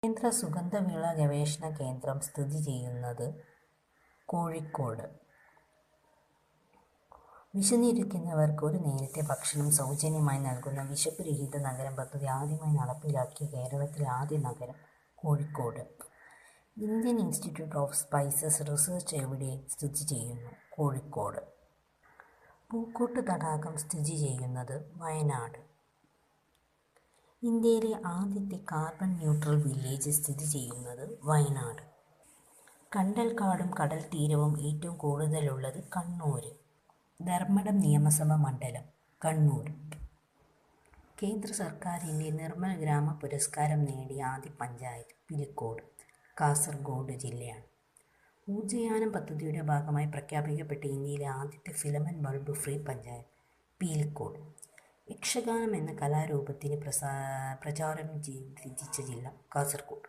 കേന്ദ്ര സുഗന്ധവിള ഗവേഷണ കേന്ദ്രം സ്ഥിതി ചെയ്യുന്നത് കോഴിക്കോട്. വിശന്നിരിക്കുന്നവർക്ക് ഒരു നേരത്തെ ഭക്ഷണം സൗജന്യമായി നൽകുന്ന വിശപ്പ് രഹിത നഗരം പദ്ധതി ആദ്യമായി നടപ്പിലാക്കിയ കേരളത്തിലെ ആദ്യ നഗരം Kozhikode. Indian institute of spices research എവിടെ സ്ഥിതി ചെയ്യുന്നു? കോഴിക്കോട്. പൂക്കോട്ട് തടാകം സ്ഥിതി ചെയ്യുന്നത് വയനാട്. ഇന്ത്യയിലെ ആദ്യത്തെ കാർബൺ ന്യൂട്രൽ വില്ലേജ് സ്ഥിതി ചെയ്യുന്നത് വയനാട്. കണ്ടൽക്കാടും കടൽ തീരവും ഏറ്റവും കൂടുതലുള്ളത് കണ്ണൂർ. ധർമ്മടം നിയമസഭാ മണ്ഡലം കണ്ണൂർ. കേന്ദ്ര സർക്കാരിൻ്റെ നിർമ്മൽ ഗ്രാമ പുരസ്കാരം നേടിയ ആദ്യ പഞ്ചായത്ത് പിലിക്കോട്, കാസർഗോഡ് ജില്ലയാണ്. ഊർജ്ജയാനം പദ്ധതിയുടെ ഭാഗമായി പ്രഖ്യാപിക്കപ്പെട്ട ഇന്ത്യയിലെ ആദ്യത്തെ filament bulb free panchayat Peelikode. Yakshaganam എന്ന കലാരൂപത്തിന് പ്രചാരം സിദ്ധിച്ച ജില്ല കാസർഗോഡ്.